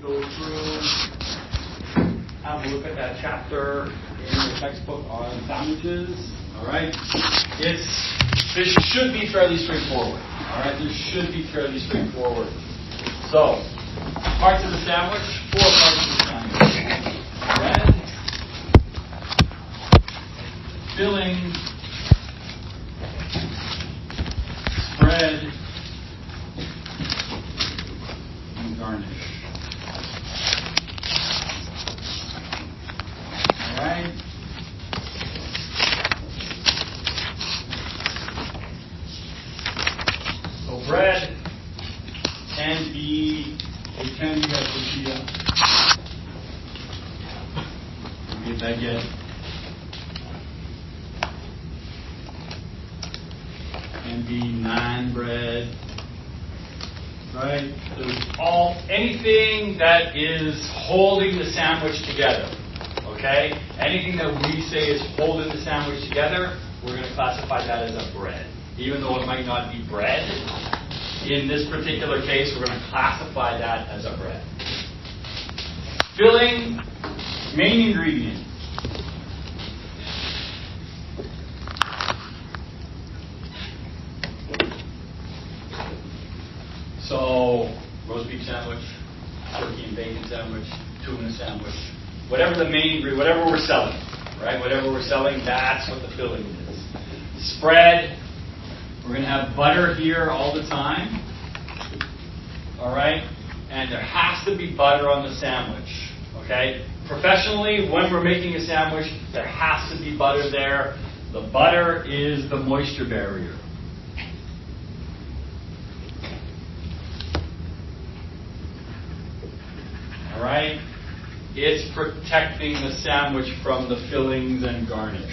go through, have a look at that chapter in the textbook on sandwiches. All right, this should be fairly straightforward. All right, this should be fairly straightforward. So, parts of the sandwich, 4 parts of the sandwich. Bread, filling, spread, and garnish. All right. So bread can be a tortilla, can be a baguette, can be naan bread, right? There's anything that is holding the sandwich together, okay? Anything that we say is holding the sandwich together, we're going to classify that as a bread. Even though it might not be bread, in this particular case, we're going to classify that as a bread. Filling, main ingredient. So, roast beef sandwich, turkey and bacon sandwich, tuna sandwich, whatever the main ingredient, whatever we're selling, right? Whatever we're selling, that's what the filling is. Spread. We're going to have butter here all the time, all right? And there has to be butter on the sandwich, okay? Professionally, when we're making a sandwich, there has to be butter there. The butter is the moisture barrier. All right? It's protecting the sandwich from the fillings and garnish,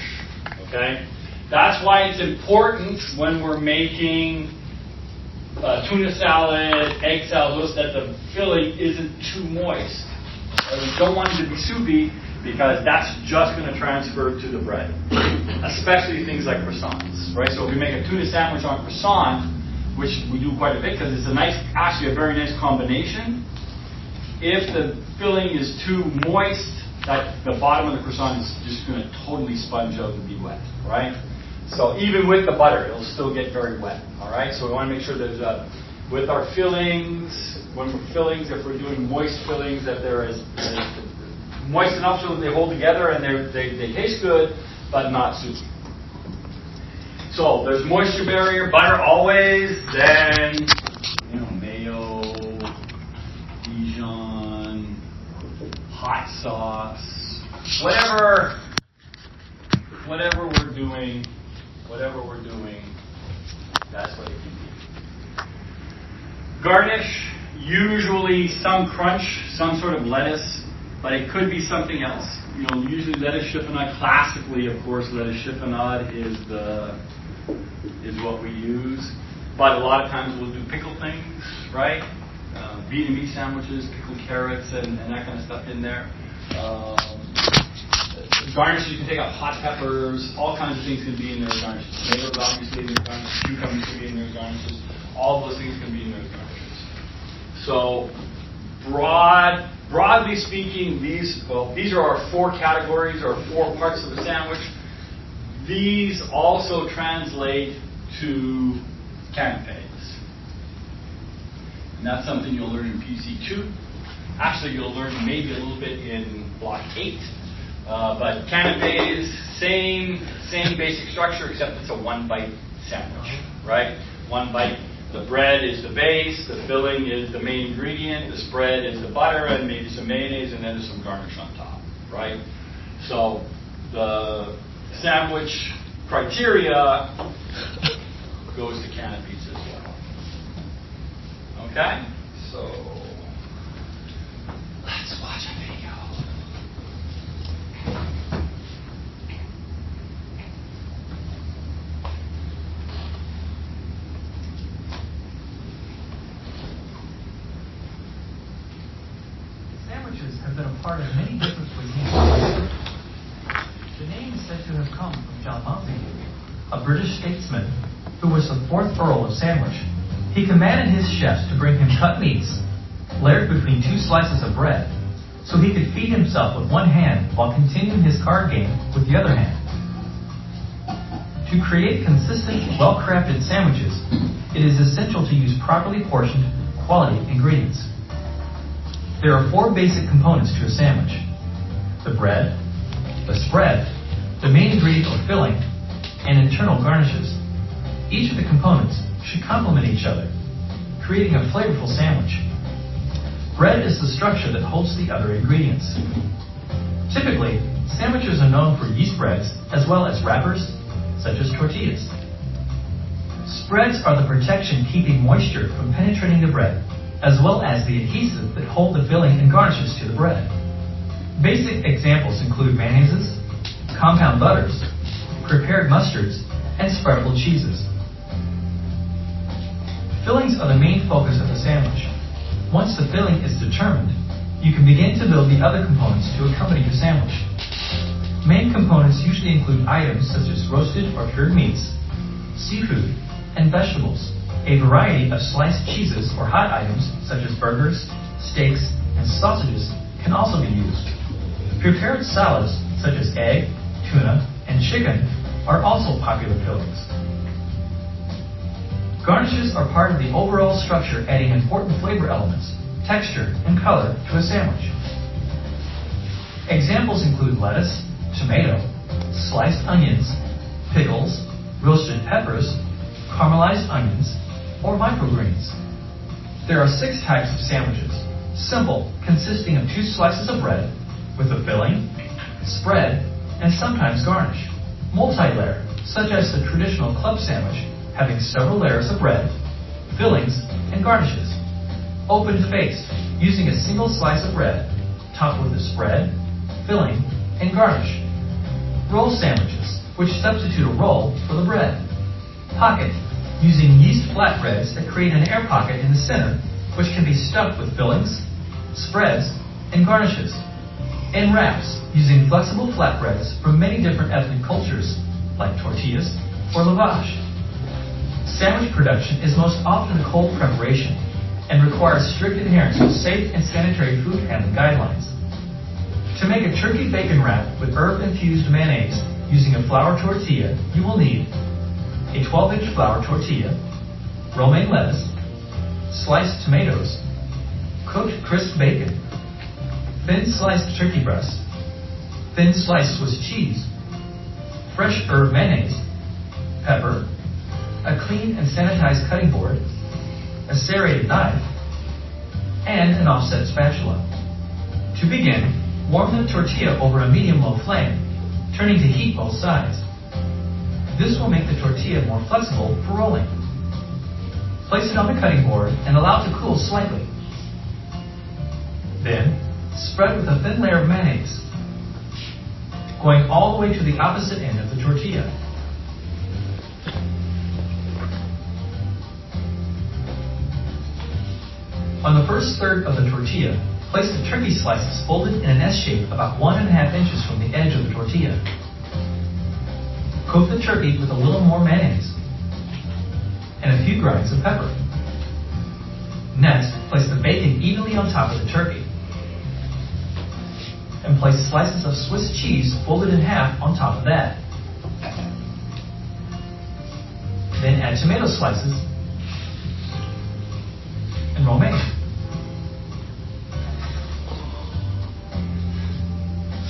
okay? That's why it's important when we're making tuna salad, egg salad, that the filling isn't too moist. We don't want it to be soupy because that's just going to transfer to the bread, especially things like croissants, right? So if we make a tuna sandwich on croissant, which we do quite a bit because it's actually a very nice combination. If the filling is too moist, the bottom of the croissant is just going to totally sponge out and be wet, right? So even with the butter, it'll still get very wet, all right? So we want to make sure there's with our fillings, if we're doing moist fillings, that there is moist enough so that they hold together and they taste good, but not soupy. So there's moisture barrier, butter always, then mayo, Dijon, hot sauce, whatever we're doing, that's what it can be. Garnish, usually some crunch, some sort of lettuce, but it could be something else. Usually lettuce chiffonade, classically, of course, lettuce chiffonade is what we use. But a lot of times we'll do pickled things, right? Vietnamese sandwiches, pickled carrots, and that kind of stuff in there. Garnishes, you can take out hot peppers, all kinds of things can be in there as garnishes. Tomatoes, obviously, in there as garnishes. Cucumbers can be in there as garnishes. All those things can be in there as garnishes. So, broadly speaking, these are our 4 categories, or 4 parts of the sandwich. These also translate to canapés. And that's something you'll learn in PC2. Actually, you'll learn maybe a little bit in Block 8. But canapés, same basic structure, except it's a 1-bite sandwich, right? 1 bite. The bread is the base, the filling is the main ingredient, the spread is the butter and maybe some mayonnaise, and then there's some garnish on top, right? So the sandwich criteria goes to canapés as well. Okay? So let's watch a video. Sandwiches have been a part of many different cuisines. The name is said to have come from John Montagu, a British statesman who was the 4th Earl of Sandwich. He commanded his chefs to bring him cut meats, layered between 2 slices of bread, so he could feed himself with one hand while continuing his card game with the other hand. To create consistent, well-crafted sandwiches, it is essential to use properly portioned, quality ingredients. There are 4 basic components to a sandwich: the bread, the spread, the main ingredient or filling, and internal garnishes. Each of the components should complement each other, creating a flavorful sandwich. Bread is the structure that holds the other ingredients. Typically, sandwiches are known for yeast breads as well as wrappers, such as tortillas. Spreads are the protection keeping moisture from penetrating the bread, as well as the adhesive that hold the filling and garnishes to the bread. Basic examples include mayonnaises, compound butters, prepared mustards, and spreadable cheeses. Fillings are the main focus of the sandwich. Once the filling is determined, you can begin to build the other components to accompany the sandwich. Main components usually include items such as roasted or cured meats, seafood, and vegetables. A variety of sliced cheeses or hot items such as burgers, steaks, and sausages can also be used. Prepared salads such as egg, tuna, and chicken are also popular fillings. Garnishes are part of the overall structure, adding important flavor elements, texture, and color to a sandwich. Examples include lettuce, tomato, sliced onions, pickles, roasted peppers, caramelized onions, or microgreens. There are 6 types of sandwiches: simple, consisting of 2 slices of bread, with a filling, spread, and sometimes garnish. Multi-layer, such as the traditional club sandwich, having several layers of bread, fillings, and garnishes. Open-faced, using a single slice of bread, topped with a spread, filling, and garnish. Roll sandwiches, which substitute a roll for the bread. Pocket, using yeast flatbreads that create an air pocket in the center, which can be stuffed with fillings, spreads, and garnishes. And wraps, using flexible flatbreads from many different ethnic cultures, like tortillas or lavash. Sandwich production is most often a cold preparation and requires strict adherence to safe and sanitary food handling guidelines. To make a turkey bacon wrap with herb-infused mayonnaise using a flour tortilla, you will need a 12-inch flour tortilla, romaine lettuce, sliced tomatoes, cooked crisp bacon, thin sliced turkey breast, thin sliced Swiss cheese, fresh herb mayonnaise, pepper, a clean and sanitized cutting board, a serrated knife, and an offset spatula. To begin, warm the tortilla over a medium-low flame, turning to heat both sides. This will make the tortilla more flexible for rolling. Place it on the cutting board and allow it to cool slightly. Then, spread with a thin layer of mayonnaise, going all the way to the opposite end of the tortilla. On the first third of the tortilla, place the turkey slices folded in an S shape about 1.5 inches from the edge of the tortilla. Coat the turkey with a little more mayonnaise and a few grinds of pepper. Next, place the bacon evenly on top of the turkey and place slices of Swiss cheese folded in half on top of that. Then add tomato slices and romaine.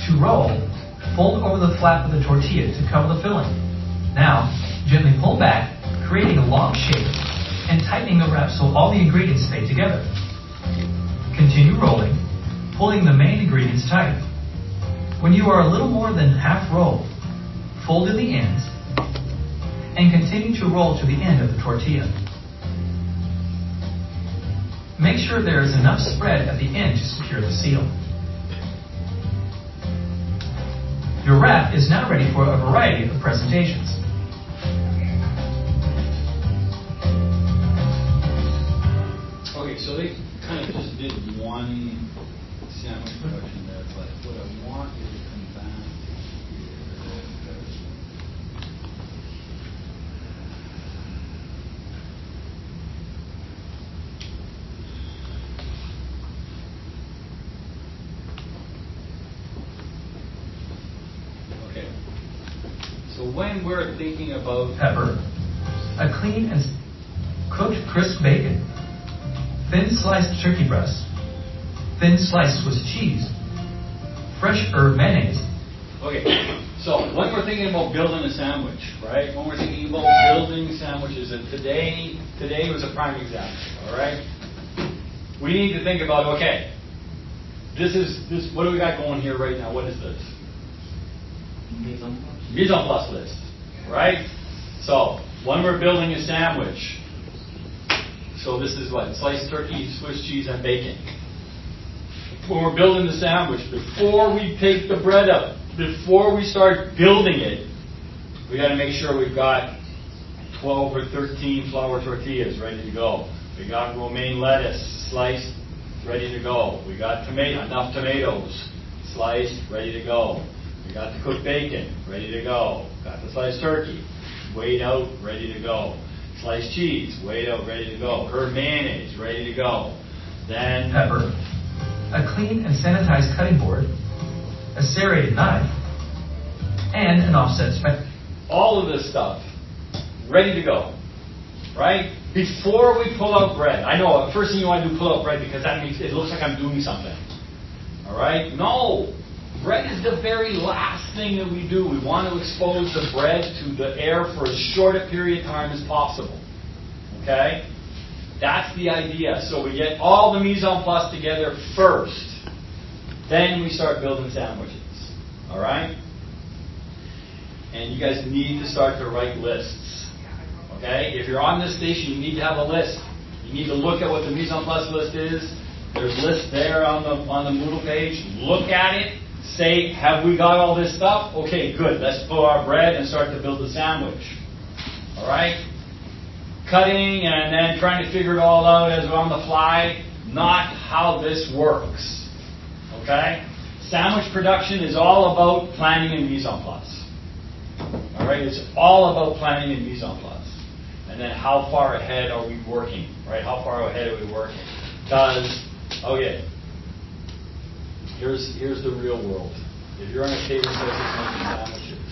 To roll, fold over the flap of the tortilla to cover the filling. Now, gently pull back, creating a long shape, and tightening the wrap so all the ingredients stay together. Continue rolling, pulling the main ingredients tight. When you are a little more than half rolled, fold in the ends, and continue to roll to the end of the tortilla. Make sure there is enough spread at the end to secure the seal. Your wrap is now ready for a variety of presentations. Okay, so they kind of just did one sandwich production there. It's like, what I want you to come back to here. when we're thinking about pepper, a clean and cooked crisp bacon, thin sliced turkey breast, thin sliced Swiss cheese, fresh herb mayonnaise. Okay, so when we're thinking about building a sandwich, right? When we're thinking about building sandwiches, and today was a prime example, all right? We need to think about, okay, this, what do we got going here right now? What is this? Mise en place list, right? So, when we're building a sandwich, so this is what? Sliced turkey, Swiss cheese, and bacon. When we're building the sandwich, before we take the bread up, before we start building it, we got to make sure we've got 12 or 13 flour tortillas ready to go. We got romaine lettuce sliced, ready to go. We got enough tomatoes sliced, ready to go. We got the cooked bacon, ready to go. Got the sliced turkey, weighed out, ready to go. Sliced cheese, weighed out, ready to go. Herb mayonnaise, ready to go. Then pepper, a clean and sanitized cutting board, a serrated knife, and an offset spatula. All of this stuff ready to go, right? Before we pull out bread. I know, first thing you want to do, pull out bread, because that makes it looks like I'm doing something. All right? No. Bread is the very last thing that we do. We want to expose the bread to the air for as short a period of time as possible. Okay? That's the idea. So we get all the mise en place together first. Then we start building sandwiches. All right? And you guys need to start to write lists. Okay? If you're on this station, you need to have a list. You need to look at what the mise en place list is. There's lists there on the Moodle page. Look at it. Say, have we got all this stuff? Okay, good. Let's pull our bread and start to build the sandwich. All right? Cutting and then trying to figure it all out as we're on the fly. Not how this works. Okay? Sandwich production is all about planning and mise en place. All right? It's all about planning and mise en place. And then how far ahead are we working? Right? How far ahead are we working? Because, okay, here's the real world. If you're in a catering place that's making sandwiches,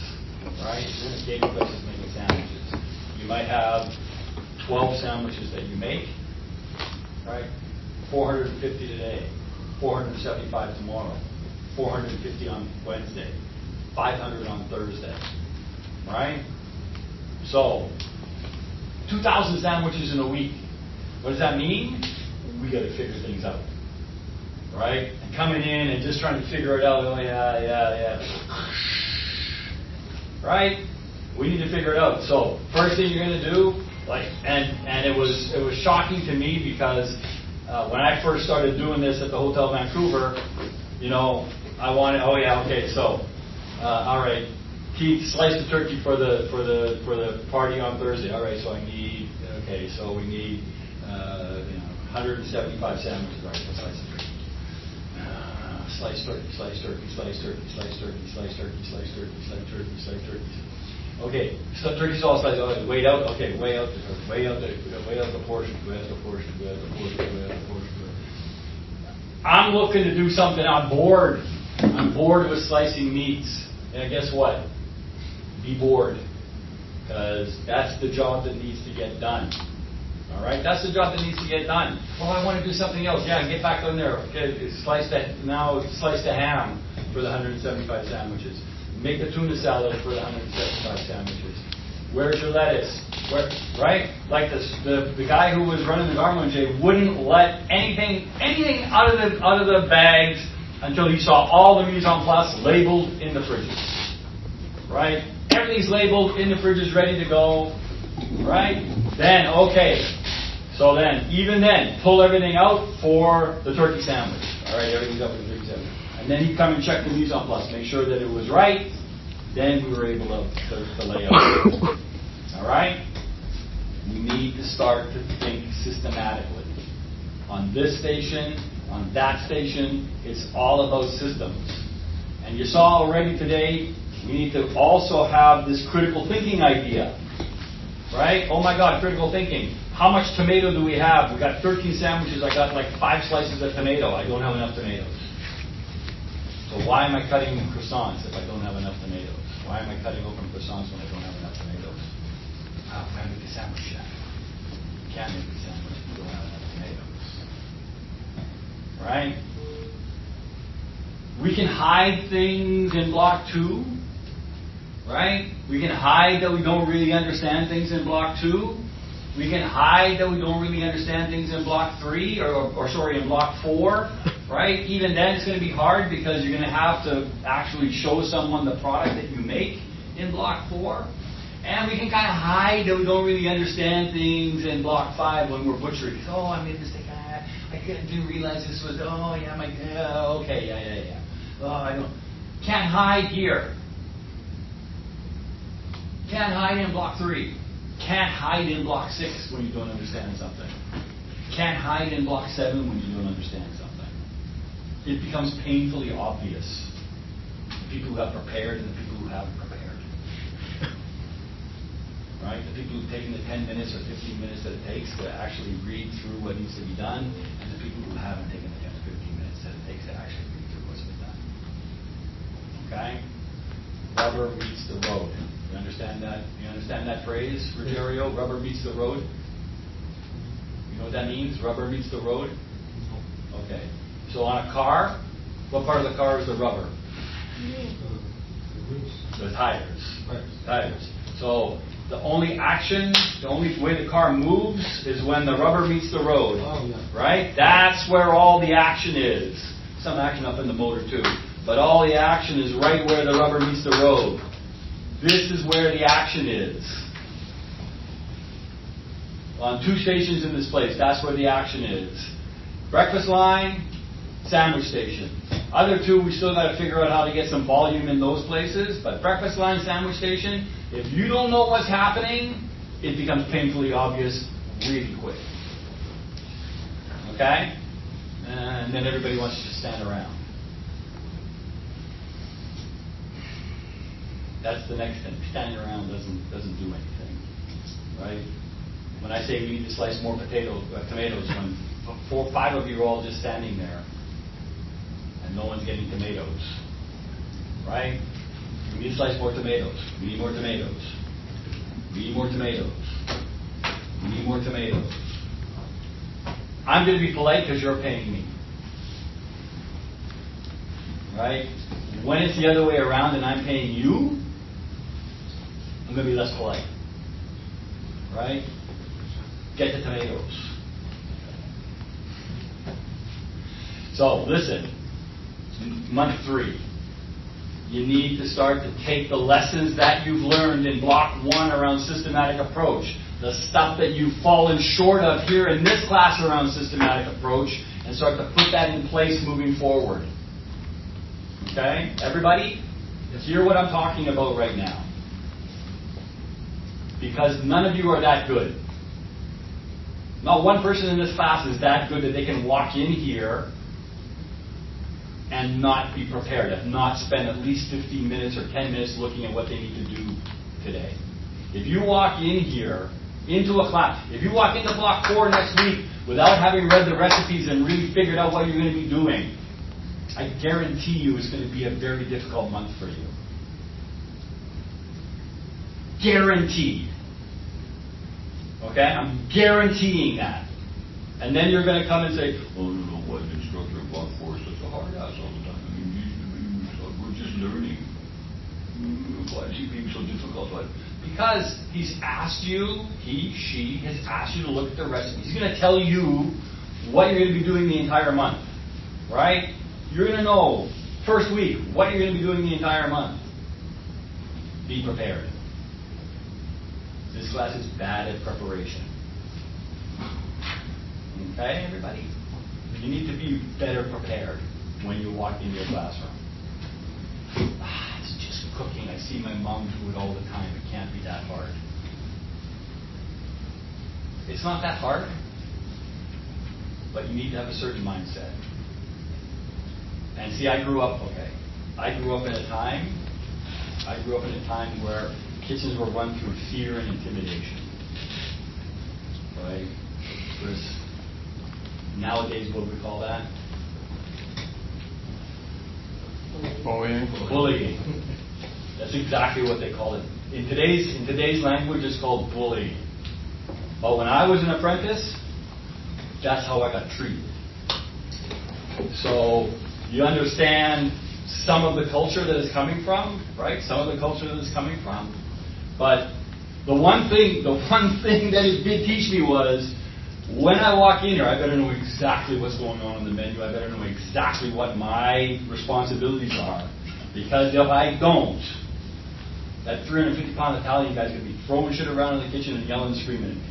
right? If you're in a catering place that's making sandwiches, you might have 12 sandwiches that you make, right? 450 today, 475 tomorrow, 450 on Wednesday, 500 on Thursday, right? So, 2,000 sandwiches in a week. What does that mean? We got to figure things out, right? And coming in and just trying to figure it out. Oh yeah. Right? We need to figure it out. So first thing you're going to do, and it was shocking to me because when I first started doing this at the Hotel Vancouver, I wanted. Oh yeah, okay. So all right, Keith, slice the turkey for the party on Thursday. All right, so I need. Okay, so we need. 175 sandwiches, right? Slice of turkey. Slice turkey, slice turkey, slice turkey, slice turkey, slice turkey, slice turkey, slice turkey, slice turkey. Okay, so turkey's all sliced. Okay, weigh out. Okay, weigh out the turkey. Weigh out the portion. Weigh out the portion. Weigh out the portion. Weigh out the portion. I'm looking to do something. I'm bored. I'm bored with slicing meats. And guess what? Be bored, because that's the job that needs to get done. All right, that's the job that needs to get done. Oh, I want to do something else. Yeah, get back on there. Okay, slice the ham for the 175 sandwiches. Make a tuna salad for the 175 sandwiches. Where's your lettuce? Right? Like the guy who was running the Garmin J wouldn't let anything out of the bags until he saw all the mise en place labeled in the fridges. Right? Everything's labeled in the fridges, ready to go. Right? Then, okay. So then, even then, pull everything out for the turkey sandwich. All right, everything's up for the turkey sandwich. And then he'd come and check the mise en place, make sure that it was right. Then we were able to lay out. All right? We need to start to think systematically. On this station, on that station, it's all about systems. And you saw already today, we need to also have this critical thinking idea. Right? Oh my God, critical thinking. How much tomato do we have? We got 13 sandwiches. I got like 5 slices of tomato. I don't have enough tomatoes. So why am I cutting croissants if I don't have enough tomatoes? Why am I cutting open croissants when I don't have enough tomatoes? I'm going to make a sandwich, chef. You can't make a sandwich if you don't have enough tomatoes. Right? We can hide things in block 2. Right? We can hide that we don't really understand things in block 2. We can hide that we don't really understand things in block 3, or in block 4. Right? Even then it's going to be hard because you're going to have to actually show someone the product that you make in block 4. And we can kind of hide that we don't really understand things in block 5 when we're butchering. Oh, I made a mistake. I didn't realize this was, okay, yeah. Oh, I don't. Can't hide here. Can't hide in block 3. Can't hide in block 6 when you don't understand something. Can't hide in block 7 when you don't understand something. It becomes painfully obvious. The people who have prepared and the people who haven't prepared. Right? The people who've taken the 10 minutes or 15 minutes that it takes to actually read through what needs to be done, and the people who haven't taken the 10 to 15 minutes that it takes to actually read through what's been done. Okay? Rubber meets the road. You understand that? You understand that phrase, Rogerio? Rubber meets the road? You know what that means? Rubber meets the road? Okay. So on a car, what part of the car is the rubber? The tires. Tires. So the only action, the only way the car moves is when the rubber meets the road. Right? That's where all the action is. Some action up in the motor too. But all the action is right where the rubber meets the road. This is where the action is. On 2 stations in this place, that's where the action is. Breakfast line, sandwich station. Other 2, we still got to figure out how to get some volume in those places. But breakfast line, sandwich station, if you don't know what's happening, it becomes painfully obvious really quick. Okay? And then everybody wants to just stand around. That's the next thing. Standing around doesn't do anything, right? When I say we need to slice more tomatoes, when 4 or 5 of you are all just standing there, and no one's getting tomatoes, right? We need to slice more tomatoes. We need more tomatoes. We need more tomatoes. We need more tomatoes. I'm going to be polite because you're paying me, right? When it's the other way around and I'm paying you, I'm going to be less polite. Right? Get the tomatoes. So, listen. Month 3. You need to start to take the lessons that you've learned in block 1 around systematic approach, the stuff that you've fallen short of here in this class around systematic approach, and start to put that in place moving forward. Okay? Everybody? Hear what I'm talking about right now. Because none of you are that good. Not one person in this class is that good that they can walk in here and not be prepared, and not spend at least 15 minutes or 10 minutes looking at what they need to do today. If you walk in here, into a class, if you walk into block 4 next week without having read the recipes and really figured out what you're going to be doing, I guarantee you it's going to be a very difficult month for you. Guaranteed. Okay? I'm guaranteeing that. And then you're going to come and say, oh, I don't know why the instructor in block 4 is such a hard ass all the time. I mean, we're just learning. Why is he being so difficult? Because he's asked you, she has asked you to look at the recipes. He's going to tell you what you're going to be doing the entire month. Right? You're going to know, first week, what you're going to be doing the entire month. Be prepared. This class is bad at preparation. Okay, everybody? You need to be better prepared when you walk into your classroom. It's just cooking. I see my mom do it all the time. It can't be that hard. It's not that hard, but you need to have a certain mindset. And see, I grew up in a time where kitchens were run through fear and intimidation. Right? Chris, nowadays, what do we call that? Bullying. That's exactly what they call it. In today's language, it's called bullying. But when I was an apprentice, that's how I got treated. So you understand some of the culture that is coming from, right? Some of the culture that is coming from. But the one thing that it did teach me was, when I walk in here, I better know exactly what's going on the menu. I better know exactly what my responsibilities are. Because if I don't, that 350-pound Italian guy's going to be throwing shit around in the kitchen and yelling and screaming at me.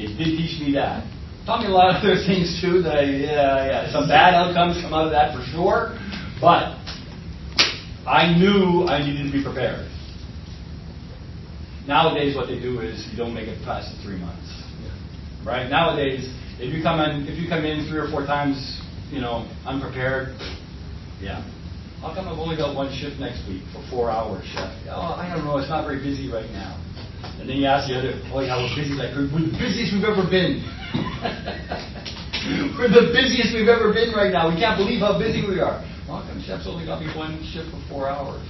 It did teach me that. Taught me a lot of other things too. Some bad outcomes come out of that for sure. But I knew I needed to be prepared. Nowadays, what they do is you don't make it past the 3 months, right? Nowadays, if you come in 3 or 4 times, unprepared, yeah. How come I've only got one shift next week for 4 hours, chef? Oh, I don't know. It's not very busy right now. And then you ask the other, oh yeah, we're busy. Like we're the busiest we've ever been. We're the busiest we've ever been right now. We can't believe how busy we are. Well, how come chef's only got me one shift for 4 hours?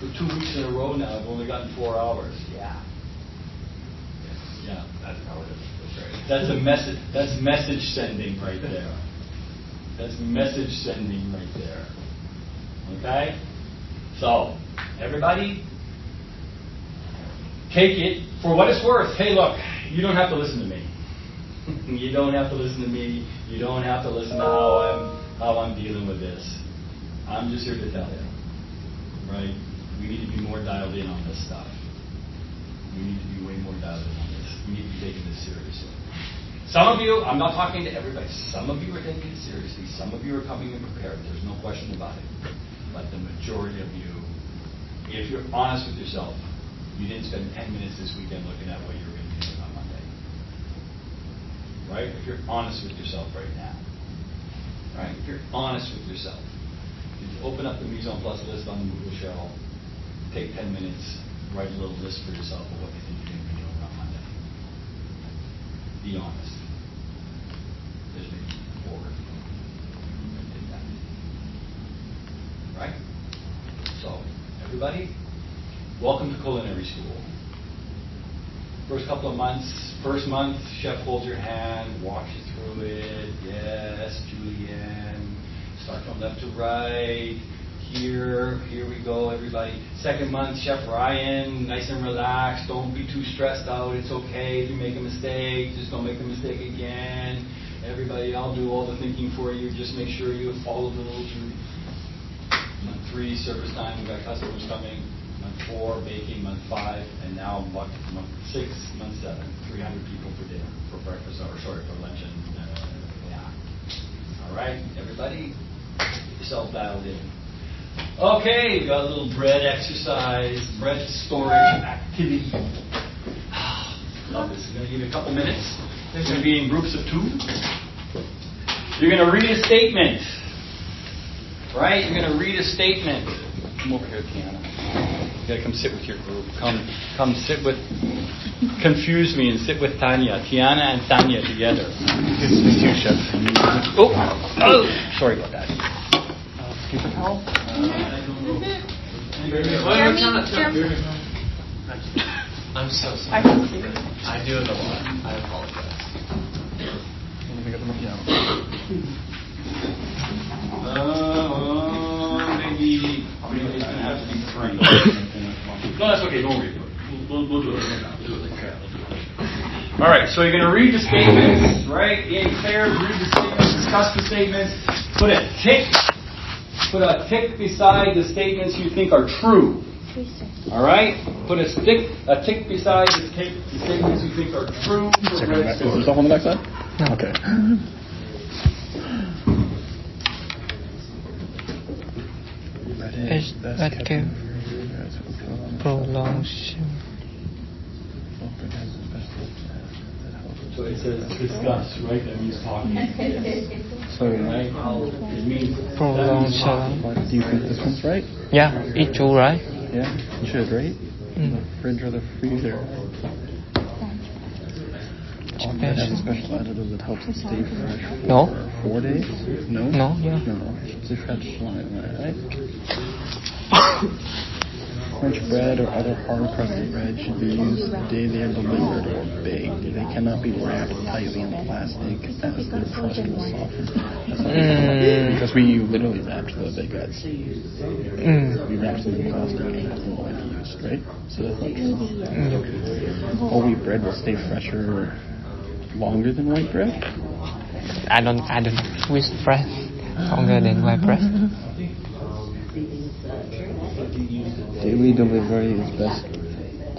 For 2 weeks in a row now, I've only gotten 4 hours. Yeah. That's how it is. That's right. That's a message. That's message sending right there. That's message sending right there. Okay? So, everybody, take it for what it's worth. Hey, look, you don't have to listen to me. You don't have to listen to me. You don't have to listen to how I'm dealing with this. I'm just here to tell you. Right? We need to be more dialed in on this stuff. We need to be way more dialed in on this. We need to be taking this seriously. Some of you, I'm not talking to everybody, some of you are taking it seriously. Some of you are coming in prepared. There's no question about it. But the majority of you, if you're honest with yourself, you didn't spend 10 minutes this weekend looking at what you were going to be doing on Monday. Right? If you're honest with yourself right now. Right? If you're honest with yourself. Did you open up the Mise en Place list on the Moodle shell? Take 10 minutes, write a little list for yourself of what you think you're going to be doing on Monday. Be honest. There's me forward. Take that. Right? So, everybody, welcome to culinary school. First couple of months, first month, chef holds your hand, walks you through it. Yes, Julianne. Start from left to right. Here we go, everybody. Second month, Chef Ryan, nice and relaxed. Don't be too stressed out. It's okay if you make a mistake. Just don't make the mistake again. Everybody, I'll do all the thinking for you. Just make sure you follow the rules. Month 3, service time. We've got customers coming. Month 4, baking. Month 5, and now month 6, month 7. 300 people for dinner, for breakfast, for lunch and yeah. All right, everybody, get yourself dialed in. Okay, we got a little bread exercise, bread storage activity. Love this. I'm going to give you a couple minutes. It's going to be in groups of 2. You're going to read a statement. Right? You're going to read a statement. Come over here, Tiana. You got to come sit with your group. Come sit with. Confuse me and sit with Tanya. Tiana and Tanya together. Good to meet you, Chef. Oh, sorry about that. Paper towel? I'm so sorry. I do it a lot. I apologize. Maybe it's going to have to be framed. No, that's okay. Don't read it. We'll do it. All right. So you're going to read the statements, right? In pairs, read the statements, discuss the statements, put a tick. Put a tick beside the statements you think are true. All right? Put a tick beside the statements you think are true. Is there stuff on the back side? Okay. Active prolongation. So it says discuss, right? That means talking. So, Right? It means Prolongation. do you think this one's right? Yeah, it's true, right? Yeah, you should, right? The fridge or the freezer? All bread has a special additive that helps it stay fresh for No. 4 days? No? No, yeah. No, it's a fresh line, right? French bread or other hard-crusted bread should be used the day they are delivered or baked. They cannot be wrapped tightly in plastic as their crust will soften. Because we literally wrapped the baguettes. We wrapped them in plastic and it doesn't want to be used, right? So that's not true. Whole wheat bread will stay fresher longer than white bread? I don't with bread longer than white bread. Daily delivery is best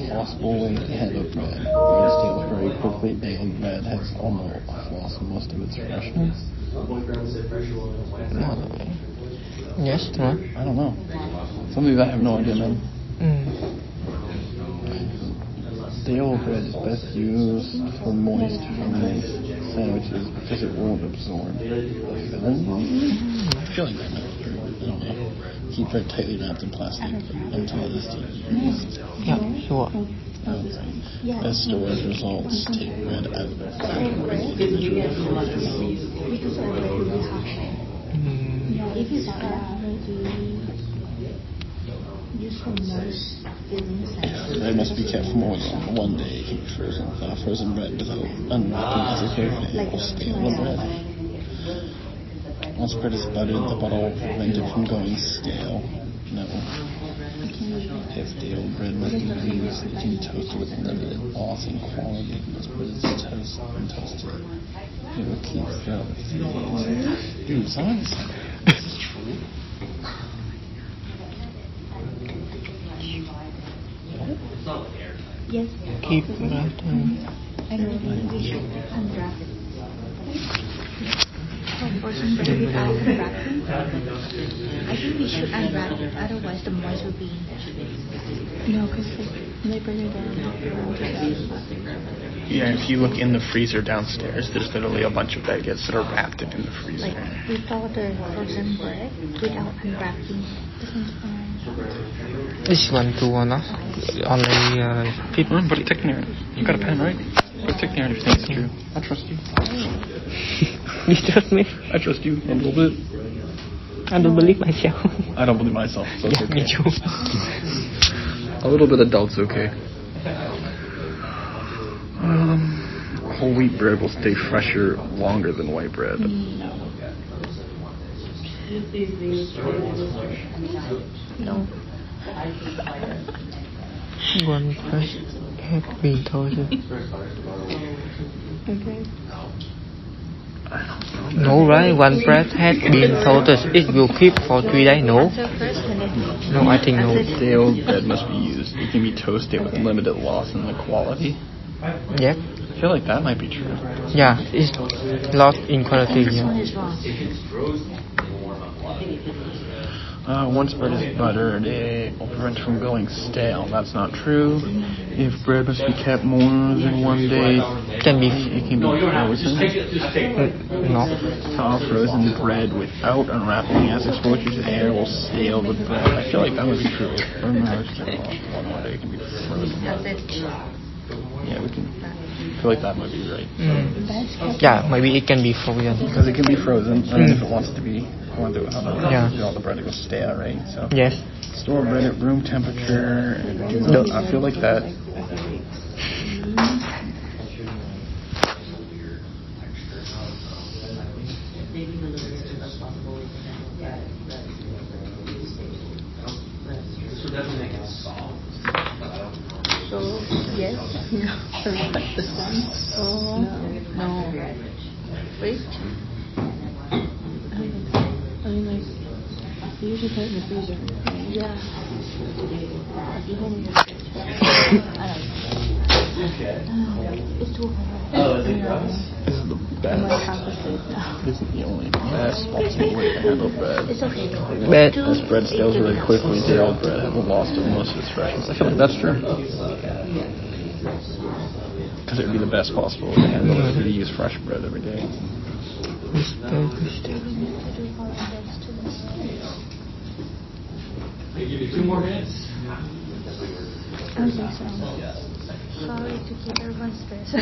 possible way ahead of bread. Bread stales very quickly. Daily bread has almost lost most of its freshness. Yes, no. I don't know. Something that I have no idea, man. Stale bread is best used for moist sandwiches because it won't absorb the filling. I feel like that might be true. I don't know. Keep bread tightly wrapped in plastic until it is used. Yeah, sure. Best storage results, take bread out of the Bread must be kept for more than 1 day. It can be frozen. Frozen bread without unwrapping as a carefully will stale the bread. Once bread is buttered, the butter will prevent it from going stale. No. If stale bread must be used, it can be toasted with limited loss in quality. Once bread is toasted, it will keep throughout the days. Dude, some of this is true. Yes. Keep bread. I know we should unwrap it. Frozen bread without unwrapping. I think we should unwrap it, otherwise the moist will be in there. No, because they bring it down. Yeah, if you look in the freezer downstairs, there's literally a bunch of baguettes that are wrapped in the freezer. Like we thought the frozen bread without unwrapping doesn't fine. This one too, no? Only people. But it technically, you got a pen, right? But technically, I understand it's true. I trust you. You trust me? I trust you a little bit. I don't believe myself. I don't believe myself, so it's Yeah, okay. me too. A little bit of doubt's okay. Whole wheat bread will stay fresher longer than white bread. No. One fresh had been toasted. Okay. No, right? One bread had been toasted. It will keep for 3 days. No. Answer first and then No, I think no. Stale bread must be used. It can be toasted with limited loss in the quality. Yep. I feel like that might be true. Yeah, it's lost in quality. this one Yeah. is wrong. Once bread is buttered, it will prevent from going stale. That's not true. If bread must be kept more than 1 day, Can be. it can be frozen. No. Thaw frozen bread without unwrapping as exposure to air will stale the bread. I feel like that would be true. Remember, it's kept more than 1 day, it can be frozen. That's it. Yeah, we can. I feel like that might be right. Yeah, maybe it can be frozen. Because it can be frozen, and if it wants to be, Yeah. all the bread will stale, right? So Yes. store bread at room temperature. And do not, I feel like that. So, yes. The sun. Oh. No. Wait. I mean, like, you usually put it in the freezer. Yeah. It's too hard. This is the I'm like best. half asleep now. This is the only best possible way to handle bread. It's okay. But As bread stales really quickly, stale bread has lost most of its freshness. I feel like that's true. Because it would be the best possible way to handle it if you use fresh bread every day. They give you 2 more minutes. I don't think so. Sorry to keep everyone stressed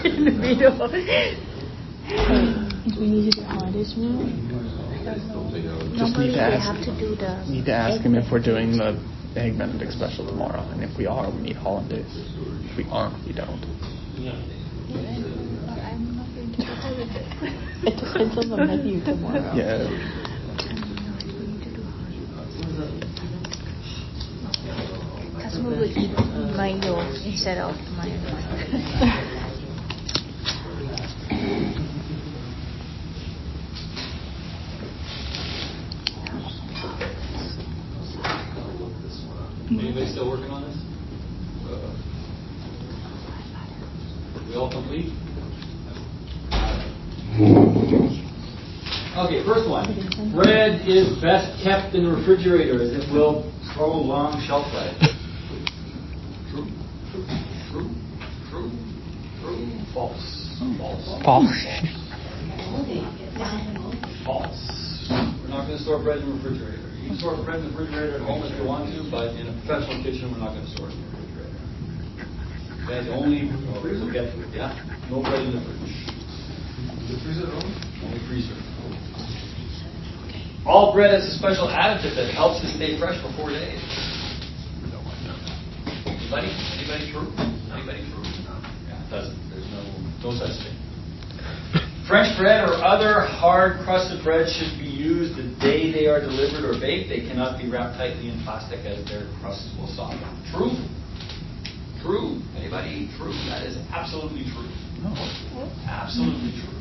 in the video. Do we need to do all this now? Just Normally need to they ask. have to do the. Need to ask him if we're doing the Egg Benedict special tomorrow, and if we are, we need hollandaise. If we aren't, we don't. I'm not going to bother with it. It depends on the menu tomorrow. Yeah. Customer will eat mayo instead of mayonnaise. Anybody still working on this? We all complete? Okay, first one. Bread is best kept in the refrigerator as it will prolong shelf life. True? True? True? True? True? False. False. False. False. We're not going to store bread in the refrigerator. You can store bread in the refrigerator at home if you want to, but in a professional kitchen, we're not going to store it in the refrigerator. That's only, we'll get to it, yeah? No bread in the fridge. The freezer only? Only freezer. All bread has a special additive that helps it stay fresh for 4 days. Anybody? Anybody true? Anybody true? Yeah, it doesn't. There's no such thing. French bread or other hard crusted bread should be used the day they are delivered or baked. They cannot be wrapped tightly in plastic as their crust will soften. True? True? Anybody? True? That is absolutely true. No. Absolutely true.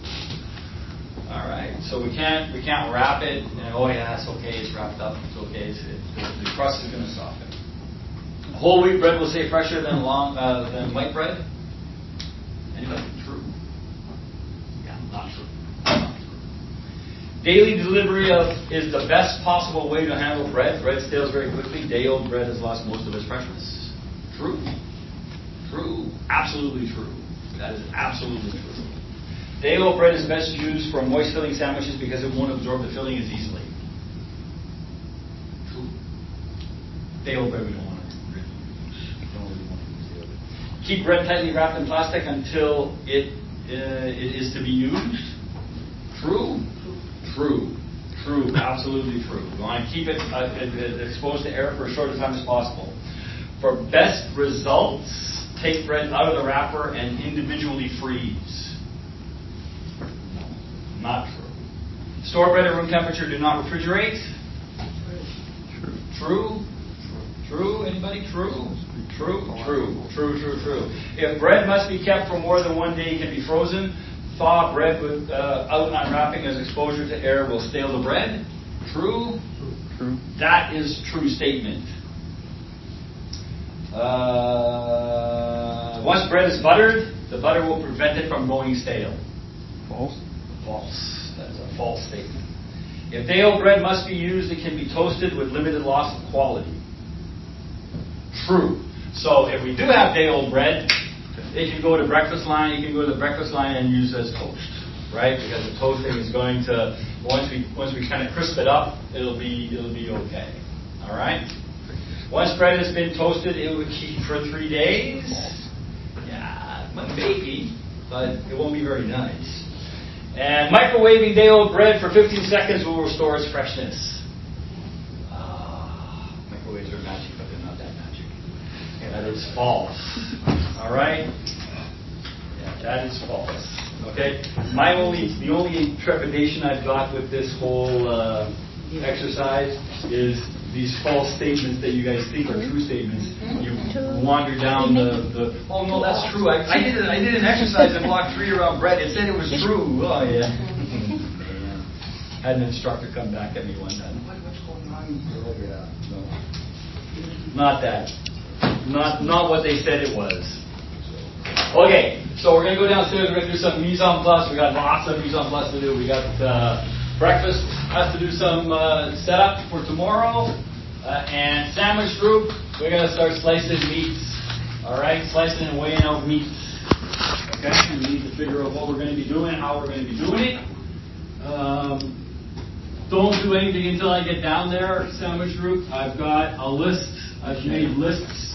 All right. So we can't wrap it and oh yeah, it's okay, it's wrapped up, it's okay, the crust is going to soften. Whole wheat bread will stay fresher than white bread. Anybody? True? Yeah, not true. Not true. Daily delivery is the best possible way to handle bread. Bread stales very quickly. Day-old bread has lost most of its freshness. True. True. Absolutely true. That is absolutely true. Day-old bread is best used for moist filling sandwiches because it won't absorb the filling as easily. True. Day-old bread we don't want to really use. We don't really want to use day-old bread. Keep bread tightly wrapped in plastic until it is to be used. True. True. True. Absolutely true. We want to keep it exposed to air for as short a time as possible. For best results, take bread out of the wrapper and individually freeze. Not true. Store bread at room temperature. Do not refrigerate. True. True. Anybody? True. True. True. True. True. True. If bread must be kept for more than 1 day, it can be frozen. Thaw bread without unwrapping as exposure to air will stale the bread. True. True. That is true statement. Once bread is buttered, the butter will prevent it from going stale. False. False. That is a false statement. If day-old bread must be used, it can be toasted with limited loss of quality. True. So if we do have day-old bread, it can go to breakfast line. You can go to the breakfast line and use it as toast, right? Because the toasting is going to once we kind of crisp it up, it'll be okay. All right. Once bread has been toasted, it will keep for 3 days. Yeah, maybe, but it won't be very nice. And microwaving day-old bread for 15 seconds will restore its freshness. Microwaves are magic, but they're not that magic. That is false. All right? Yeah, that is false. Okay? The only trepidation I've got with this whole exercise is these false statements that you guys think are true statements. You wander down the oh no, that's true. I did an exercise in block 3 around bread. It said it was true. Oh yeah. Had an instructor come back at me one time. What's going on? Oh yeah. No. Not that. Not what they said it was. Okay, so we're gonna go downstairs. We're gonna do some mise en place. We got lots of mise en place to do. We got breakfast. Has to do some setup for tomorrow. And sandwich group, we're going to start slicing meats. All right? Slicing and weighing out meats. Okay? We need to figure out what we're going to be doing, how we're going to be doing it. Don't do anything until I get down there, sandwich group. I've got a list. I've made lists